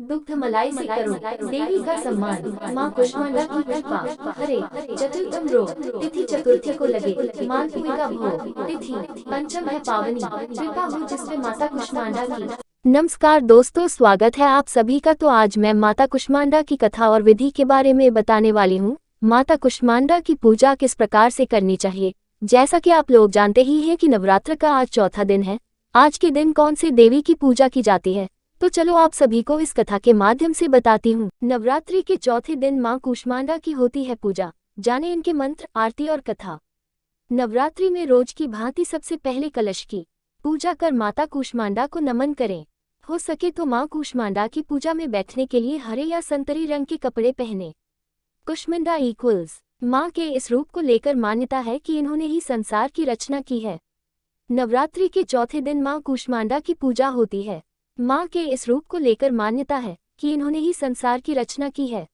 दुग्ध मलाई से करो देवी का सम्मान। माँ कुष्मांडा की कृपा। हरे चतुर्थम रोग तिथि चतुर्थी को लगे मालपुए का भोग। तिथि पंचम है पावनी। कृपा हो जिसपे माता कुष्मांडा की। नमस्कार दोस्तों, स्वागत है आप सभी का। तो आज मैं माता कुष्मांडा की कथा और विधि के बारे में बताने वाली हूँ। माता कुष्मांडा की पूजा किस प्रकार से करनी चाहिए। जैसा कि आप लोग जानते ही हैं कि नवरात्र का आज चौथा दिन है। आज के दिन कौन से देवी की पूजा की जाती है, तो चलो आप सभी को इस कथा के माध्यम से बताती हूँ। नवरात्रि के चौथे दिन माँ कुष्मांडा की होती है पूजा। जाने इनके मंत्र, आरती और कथा। नवरात्रि में रोज की भांति सबसे पहले कलश की पूजा कर माता कुष्मांडा को नमन करें। हो सके तो माँ कुष्मांडा की पूजा में बैठने के लिए हरे या संतरी रंग के कपड़े पहने। कुष्मांडा इक्वल्स माँ के इस रूप को लेकर मान्यता है कि इन्होंने ही संसार की रचना की है। नवरात्रि के चौथे दिन माँ कुष्मांडा की पूजा होती है। माँ के इस रूप को लेकर मान्यता है कि इन्होंने ही संसार की रचना की है।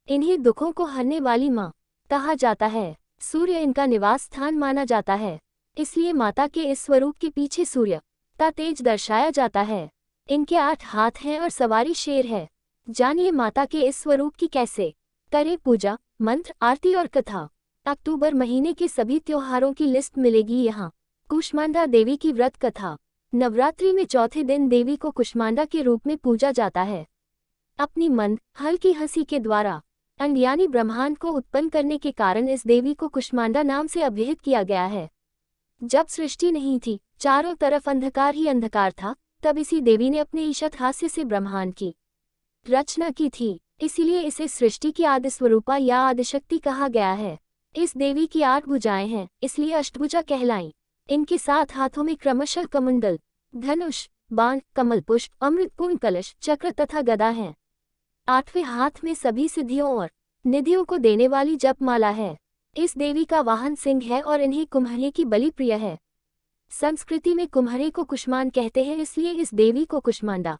इन्हें दुखों को हरने वाली माँ कहा जाता है। सूर्य इनका निवास स्थान माना जाता है, इसलिए माता के इस स्वरूप के पीछे सूर्य का तेज दर्शाया जाता है। इनके 8 हाथ हैं और सवारी शेर है। जानिए माता के इस स्वरूप की कैसे करें पूजा, मंत्र, आरती और कथा। अक्टूबर महीने के सभी त्योहारों की लिस्ट मिलेगी यहाँ। कुष्मांडा देवी की व्रत कथा। नवरात्रि में चौथे दिन देवी को कुष्मांडा के रूप में पूजा जाता है। अपनी मंद हल्की हंसी के द्वारा अंड यानी ब्रह्मांड को उत्पन्न करने के कारण इस देवी को कुष्मांडा नाम से अभिहित किया गया है। जब सृष्टि नहीं थी, चारों तरफ अंधकार ही अंधकार था, तब इसी देवी ने अपने ईशत हास्य से ब्रह्मांड की रचना की थी। इसीलिए इसे सृष्टि की आदि स्वरूपा या आदिशक्ति कहा गया है। इस देवी की 8 भुजाएं हैं, इसलिए अष्टभुजा कहलाई। इनके 7 हाथों में क्रमशः कमंडल, धनुष, बाण, कमल पुष्प, अमृतपूर्ण कलश, चक्र तथा गदा हैं। 8वें हाथ में सभी सिद्धियों और निधियों को देने वाली जपमाला है। इस देवी का वाहन सिंह है और इन्हें कुम्हरे की बलि प्रिय है। संस्कृति में कुम्हरे को कुष्मान कहते हैं, इसलिए इस देवी को कुष्मांडा।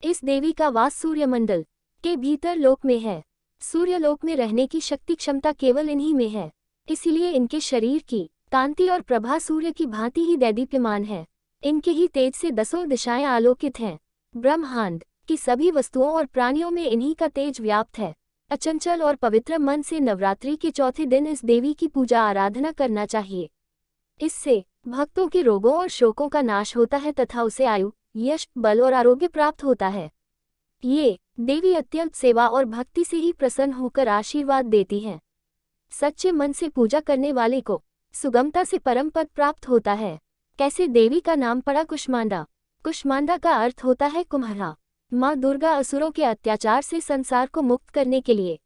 इस देवी का वास सूर्यमंडल के भीतर लोक में है। सूर्यलोक में रहने की शक्ति क्षमता केवल इन्हीं में है, इसीलिए इनके शरीर की कांति और प्रभा सूर्य की भांति ही दैदीप्यमान है। इनके ही तेज से 10 दिशाएं आलोकित हैं। ब्रह्मांड की सभी वस्तुओं और प्राणियों में इन्हीं का तेज व्याप्त है। अचंचल और पवित्र मन से नवरात्रि के चौथे दिन इस देवी की पूजा आराधना करना चाहिए। इससे भक्तों के रोगों और शोकों का नाश होता है तथा उसे आयु, यश, बल और आरोग्य प्राप्त होता है। ये देवी अत्यंत सेवा और भक्ति से ही प्रसन्न होकर आशीर्वाद देती हैं। सच्चे मन से पूजा करने वाले को सुगमता से परम पद प्राप्त होता है। कैसे देवी का नाम पड़ा कुष्मांडा। कुष्मांडा का अर्थ होता है कुम्हारा। माँ दुर्गा असुरों के अत्याचार से संसार को मुक्त करने के लिए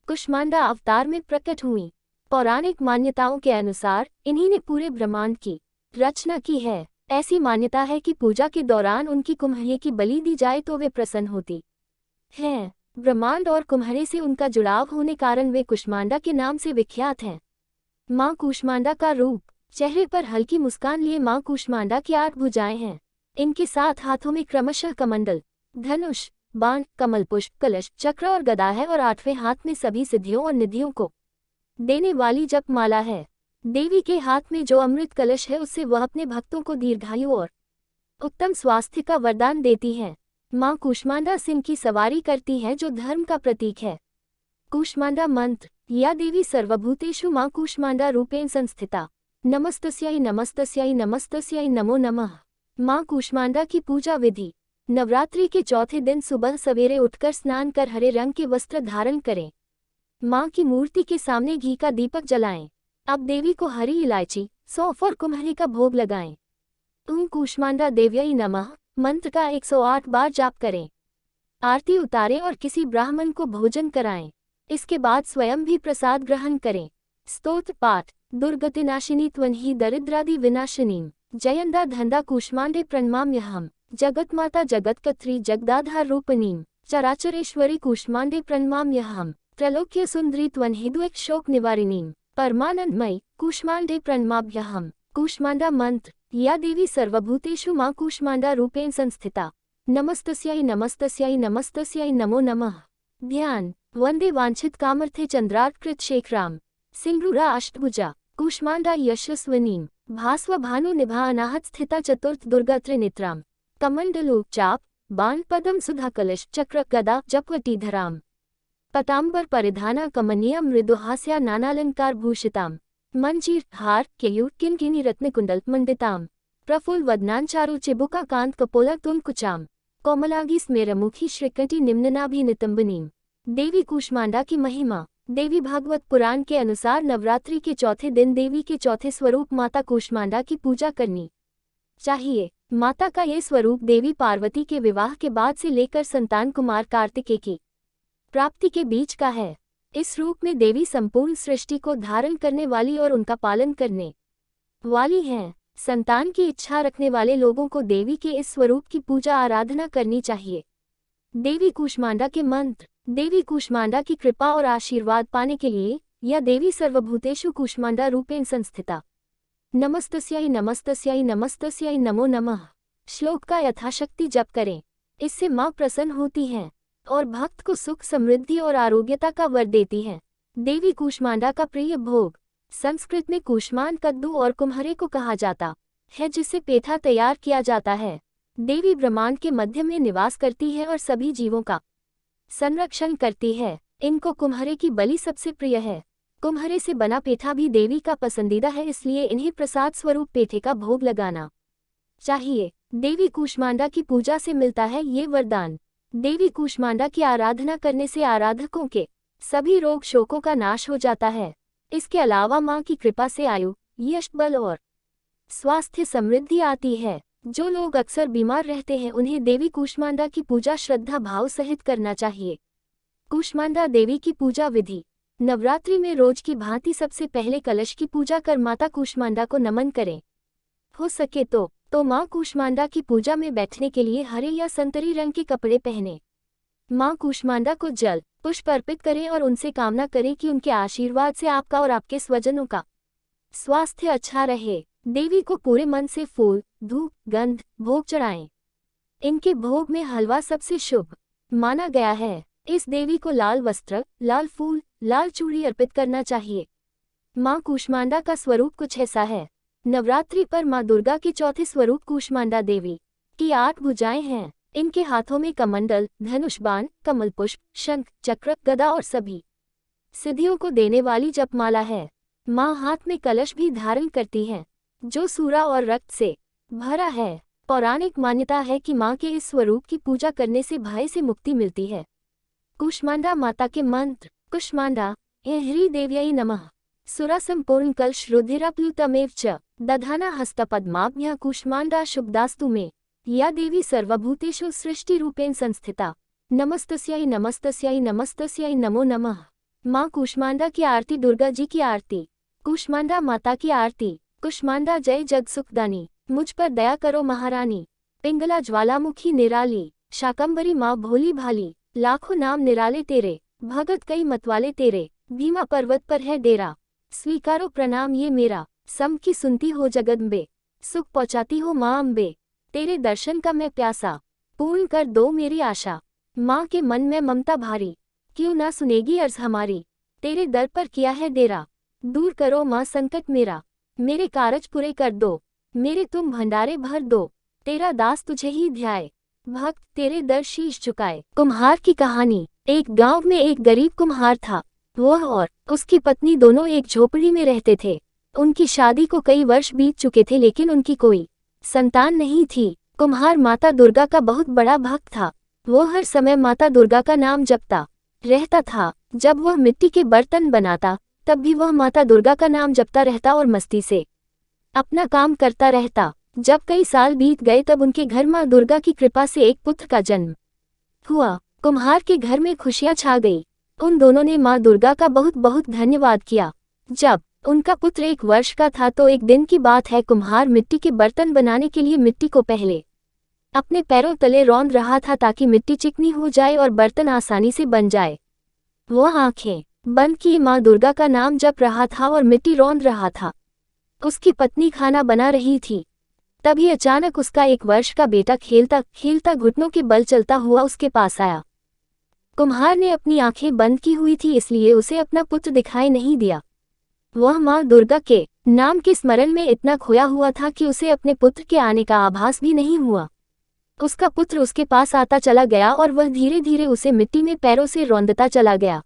कुष्मांडा अवतार में प्रकट हुई। पौराणिक मान्यताओं के अनुसार इन्हीं ने पूरे ब्रह्मांड की रचना की है। ऐसी मान्यता है कि पूजा के दौरान उनकी कुम्हरे की बलि दी जाए तो वे प्रसन्न होती हैं। ब्रह्मांड और कुम्हरे से उनका जुड़ाव होने कारण वे कुष्मांडा के नाम से विख्यात हैं। माँ कुष्मांडा का रूप। चेहरे पर हल्की मुस्कान लिए माँ कुष्मांडा की 8 भुजाएं हैं। इनके 7 हाथों में क्रमशः कमंडल, धनुष, बाण, कमल पुष्प, कलश, चक्र और गदा है और 8वें हाथ में सभी सिद्धियों और निधियों को देने वाली जपमाला है। देवी के हाथ में जो अमृत कलश है, उससे वह अपने भक्तों को दीर्घायु और उत्तम स्वास्थ्य का वरदान देती है। माँ कुष्मांडा सिंह की सवारी करती है, जो धर्म का प्रतीक है। कुष्मांडा मंत्र। या देवी सर्वभूतेषु माँ कुष्मांडा रूपेण संस्थिता। नमस्तस्यै नमस्तस्यै नमस्तस्यै नमो नमः। माँ कुष्मांडा की पूजा विधि। नवरात्रि के चौथे दिन सुबह सवेरे उठकर स्नान कर हरे रंग के वस्त्र धारण करें। माँ की मूर्ति के सामने घी का दीपक जलाएं। अब देवी को हरी इलायची, सौंफ और कुम्हरे का भोग लगाएं। ओम कुष्मांडा देव्यै नमः मंत्र का 108 बार जाप करें। आरती उतारें और किसी ब्राह्मण को भोजन कराएं। इसके बाद स्वयं भी प्रसाद ग्रहण करें। स्तोत्र पाठ। दुर्गतिनाशिनी त्वन्हि दरिद्रादि विनाशिनीं जयंदा धंदा कुष्मांडे प्रणमाम्यहम्। जगतमाता जगत्कत्री जगदाधार रूपिणीं चराचरेश्वरी कुष्मांडे प्रणमाम्यहम्। त्रैलोक्य सुंदरी त्वन्हि द्वैक शोक निवारिणीं परमानंदमयी कुष्मांडे प्रणमाम्यहम्। कुष्मांडा मंत्र। या देवी सर्वभूतेषु माँ कुष्मांडा रूपेण संस्थिता। नमस्तस्यै नमस्तस्यै नमस्तस्यै नमो नमः। ध्यान। वंदे वांछित कामर्थे चंद्रार्कृत शेखराम सिंगरूरा अष्टभुजा कुष्मांडा यशस्विनीं भास्व भानु निभा अनाहत स्थिता चतुर्थ दुर्गा त्रिनेत्राम। कमंडलू चाप बाण पदम सुधा कलश चक्र गदा जपवटी धराम पतांबर परिधाना कमनीय मृदुहास्या नानालंकार भूषिताम मंजीर हार केयूर किनकिनी रत्नकुंडल मंडिताम प्रफुल्ल वदनांचारु चिबुका कांत कपोला कुचाम कोमलागी स्मेरमुखी श्रीकटी निम्ननाभि नितंबनीम। देवी कूष्मांडा की महिमा। देवी भागवत पुराण के अनुसार नवरात्रि के चौथे दिन देवी के चौथे स्वरूप माता कूष्मांडा की पूजा करनी चाहिए। माता का ये स्वरूप देवी पार्वती के विवाह के बाद से लेकर संतान कुमार कार्तिकेय की प्राप्ति के बीच का है। इस रूप में देवी संपूर्ण सृष्टि को धारण करने वाली और उनका पालन करने वाली हैं। संतान की इच्छा रखने वाले लोगों को देवी के इस स्वरूप की पूजा आराधना करनी चाहिए। देवी कूष्मांडा के मंत्र। देवी कूष्मांडा की कृपा और आशीर्वाद पाने के लिए या देवी सर्वभूतेषु कूष्मांडा रूपेण संस्थिता नमस्तस्यै नमस्तस्यै नमस्तस्यै नमो नमः श्लोक का यथाशक्ति जप करें। इससे माँ प्रसन्न होती हैं और भक्त को सुख समृद्धि और आरोग्यता का वर देती हैं। देवी कूष्मांडा का प्रिय भोग। संस्कृत में कूष्मांड कद्दू और कुम्हरे को कहा जाता है, जिससे पेठा तैयार किया जाता है। देवी ब्रह्मांड के मध्य में निवास करती है और सभी जीवों का संरक्षण करती है। इनको कुम्हरे की बलि सबसे प्रिय है। कुम्हरे से बना पेठा भी देवी का पसंदीदा है, इसलिए इन्हें प्रसाद स्वरूप पेठे का भोग लगाना चाहिए। देवी कूष्मांडा की पूजा से मिलता है ये वरदान। देवी कूष्मांडा की आराधना करने से आराधकों के सभी रोग शोकों का नाश हो जाता है। इसके अलावा माँ की कृपा से आयु, यश, बल और स्वास्थ्य समृद्धि आती है। जो लोग अक्सर बीमार रहते हैं उन्हें देवी कूष्मांडा की पूजा श्रद्धा भाव सहित करना चाहिए। कूष्मांडा देवी की पूजा विधि। नवरात्रि में रोज की भांति सबसे पहले कलश की पूजा कर माता कूष्मांडा को नमन करें। हो सके तो माँ कूष्मांडा की पूजा में बैठने के लिए हरे या संतरी रंग के कपड़े पहने माँ कूष्मांडा को जल पुष्प अर्पित करें और उनसे कामना करें कि उनके आशीर्वाद से आपका और आपके स्वजनों का स्वास्थ्य अच्छा रहे। देवी को पूरे मन से फूल, धूप, गंध, भोग चढ़ाएं। इनके भोग में हलवा सबसे शुभ माना गया है। इस देवी को लाल वस्त्र, लाल फूल, लाल चूड़ी अर्पित करना चाहिए। माँ कूष्मांडा का स्वरूप कुछ ऐसा है। नवरात्रि पर माँ दुर्गा के चौथे स्वरूप कूष्मांडा देवी की 8 भुजाएं हैं। इनके हाथों में कमंडल, धनुष बाण, कमल पुष्प, शंख, चक्र, गदा और सभी सिद्धियों को देने वाली जपमाला है। माँ हाथ में कलश भी धारण करती हैं, जो सूरा और रक्त से भरा है। पौराणिक मान्यता है कि माँ के इस स्वरूप की पूजा करने से भय से मुक्ति मिलती है। कूष्मांडा माता के मंत्र। कूष्मांडा ह्रीं देव्यै नमः सुरा संपूर्ण कलश रुधिराप्लुतमेव च दधाना हस्तपद्माभ्यां कूष्मांडा शुभदास्तु मे या देवी सर्वभूतेषु सृष्टि रूपेण संस्थिता नमस्तस्यै नमस्तस्यै नमस्तस्यै नमो नमः। माँ कूष्मांडा की आरती। दुर्गा जी की आरती। कूष्मांडा माता की आरती। कूष्मांडा जय जग सुखदानी, मुझ पर दया करो महारानी। पिंगला ज्वालामुखी निराली, शाकंभरी माँ भोली भाली, लाखों नाम निराले तेरे, भगत कई मतवाले तेरे, भीमा पर्वत पर है डेरा, स्वीकारो प्रणाम ये मेरा। सम की सुनती हो जगदम्बे, सुख पहुँचाती हो माँ अम्बे, तेरे दर्शन का मैं प्यासा, पूर्ण कर दो मेरी आशा। माँ के मन में ममता भारी, क्यों ना सुनेगी अर्ज हमारी, तेरे दर पर किया है डेरा, दूर करो माँ संकट मेरा, मेरे कारज पूरे कर दो, मेरे तुम भंडारे भर दो, तेरा दास तुझे ही ध्याए, भक्त तेरे दर शीश झुकाए। कुम्हार की कहानी। एक गांव में एक गरीब कुम्हार था। वह और उसकी पत्नी दोनों एक झोपड़ी में रहते थे। उनकी शादी को कई वर्ष बीत चुके थे, लेकिन उनकी कोई संतान नहीं थी। कुम्हार माता दुर्गा का बहुत बड़ा भक्त था। वो हर समय माता दुर्गा का नाम जपता रहता था। जब वह मिट्टी के बर्तन बनाता तब भी वह माता दुर्गा का नाम जपता रहता और मस्ती से अपना काम करता रहता। जब कई साल बीत गए तब उनके घर माँ दुर्गा की कृपा से एक पुत्र का जन्म हुआ। कुम्हार के घर में खुशियां छा गई। उन दोनों ने माँ दुर्गा का बहुत बहुत धन्यवाद किया। जब उनका पुत्र 1 वर्ष का था तो एक दिन की बात है, कुम्हार मिट्टी के बर्तन बनाने के लिए मिट्टी को पहले अपने पैरों तले रौंद रहा था ताकि मिट्टी चिकनी हो जाए और बर्तन आसानी से बन जाए। वह आंखें बंद किए माँ दुर्गा का नाम जप रहा था और मिट्टी रौंद रहा था। उसकी पत्नी खाना बना रही थी। तभी अचानक उसका 1 वर्ष का बेटा खेलता खेलता घुटनों के बल चलता हुआ उसके पास आया। कुम्हार ने अपनी आंखें बंद की हुई थी, इसलिए उसे अपना पुत्र दिखाई नहीं दिया। वह माँ दुर्गा के नाम के स्मरण में इतना खोया हुआ था कि उसे अपने पुत्र के आने का आभास भी नहीं हुआ। उसका पुत्र उसके पास आता चला गया और वह धीरे धीरे उसे मिट्टी में पैरों से रौंदता चला गया।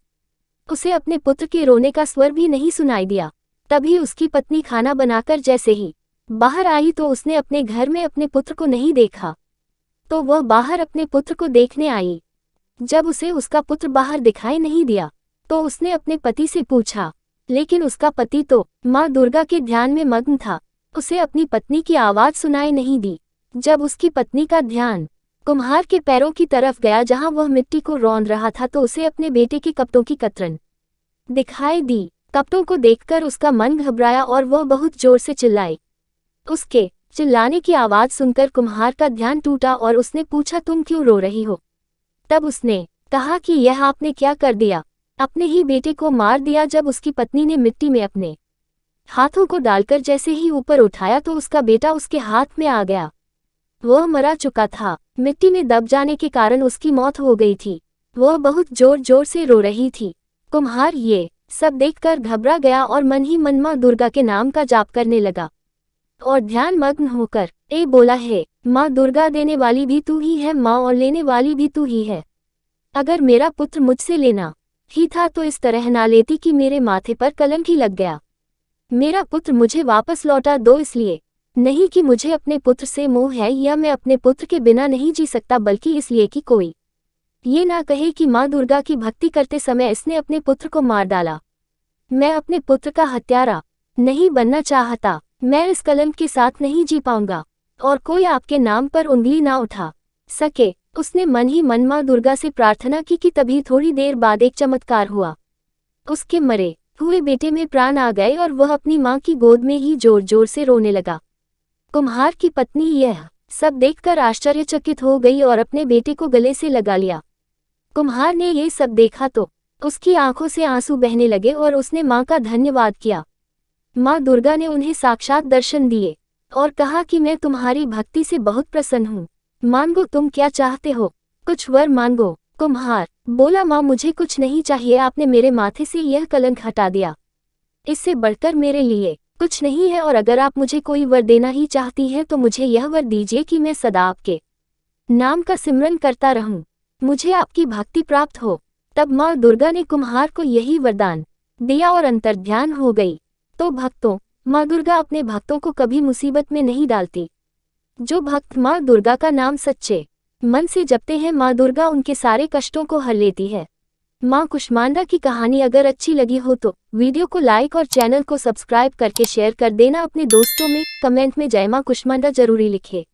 उसे अपने पुत्र के रोने का स्वर भी नहीं सुनाई दिया। तभी उसकी पत्नी खाना बनाकर जैसे ही बाहर आई तो उसने अपने घर में अपने पुत्र को नहीं देखा, तो वह बाहर अपने पुत्र को देखने आई। जब उसे उसका पुत्र बाहर दिखाई नहीं दिया तो उसने अपने पति से पूछा, लेकिन उसका पति तो माँ दुर्गा के ध्यान में मग्न था। उसे अपनी पत्नी की आवाज सुनाई नहीं दी। जब उसकी पत्नी का ध्यान कुम्हार के पैरों की तरफ गया जहां वह मिट्टी को रौंद रहा था तो उसे अपने बेटे के कपड़ों की कतरन दिखाई दी। कपड़ों को देखकर उसका मन घबराया और वह बहुत जोर से चिल्लाई। उसके चिल्लाने की आवाज सुनकर कुम्हार का ध्यान टूटा और उसने पूछा, तुम क्यों रो रही हो? तब उसने कहा कि यह आपने क्या कर दिया? अपने ही बेटे को मार दिया। जब उसकी पत्नी ने मिट्टी में अपने हाथों को डालकर जैसे ही ऊपर उठाया तो उसका बेटा उसके हाथ में आ गया। वह मरा चुका था। मिट्टी में दब जाने के कारण उसकी मौत हो गई थी। वह बहुत जोर जोर से रो रही थी। कुम्हार ये सब देखकर घबरा गया और मन ही मन माँ दुर्गा के नाम का जाप करने लगा और ध्यान मग्न होकर बोला है, माँ दुर्गा, देने वाली भी तू ही है माँ और लेने वाली भी तू ही है। अगर मेरा पुत्र मुझसे लेना ही था तो इस तरह ना लेती कि मेरे माथे पर कलंक ही लग गया। मेरा पुत्र मुझे वापस लौटा दो, इसलिए नहीं कि मुझे अपने पुत्र से मोह है या मैं अपने पुत्र के बिना नहीं जी सकता, बल्कि इसलिए कि कोई ये ना कहे कि माँ दुर्गा की भक्ति करते समय इसने अपने पुत्र को मार डाला। मैं अपने पुत्र का हत्यारा नहीं बनना चाहता। मैं इस कलंक के साथ नहीं जी पाऊंगा और कोई आपके नाम पर उंगली ना उठा सके। उसने मन ही मन माँ दुर्गा से प्रार्थना की कि तभी थोड़ी देर बाद एक चमत्कार हुआ। उसके मरे हुए बेटे में प्राण आ गए और वह अपनी माँ की गोद में ही जोर जोर से रोने लगा। कुम्हार की पत्नी यह सब देखकर आश्चर्यचकित हो गई और अपने बेटे को गले से लगा लिया। कुम्हार ने ये सब देखा तो उसकी आंखों से आंसू बहने लगे और उसने माँ का धन्यवाद किया। माँ दुर्गा ने उन्हें साक्षात दर्शन दिए और कहा कि मैं तुम्हारी भक्ति से बहुत प्रसन्न हूँ। मांगो, तुम क्या चाहते हो? कुछ वर मांगो। कुम्हार बोला, माँ मुझे कुछ नहीं चाहिए, आपने मेरे माथे से यह कलंक हटा दिया। इससे बढ़कर मेरे लिए कुछ नहीं है और अगर आप मुझे कोई वर देना ही चाहती हैं तो मुझे यह वर दीजिए कि मैं सदा आपके नाम का सिमरन करता रहूं, मुझे आपकी भक्ति प्राप्त हो। तब माँ दुर्गा ने कुम्हार को यही वरदान दिया और अंतर्ध्यान हो गई। तो भक्तों, माँ दुर्गा अपने भक्तों को कभी मुसीबत में नहीं डालती। जो भक्त माँ दुर्गा का नाम सच्चे मन से जपते हैं, माँ दुर्गा उनके सारे कष्टों को हर लेती है। माँ कुष्मांडा की कहानी अगर अच्छी लगी हो तो वीडियो को लाइक और चैनल को सब्सक्राइब करके शेयर कर देना अपने दोस्तों में। कमेंट में जय माँ कुष्मांडा जरूरी लिखे।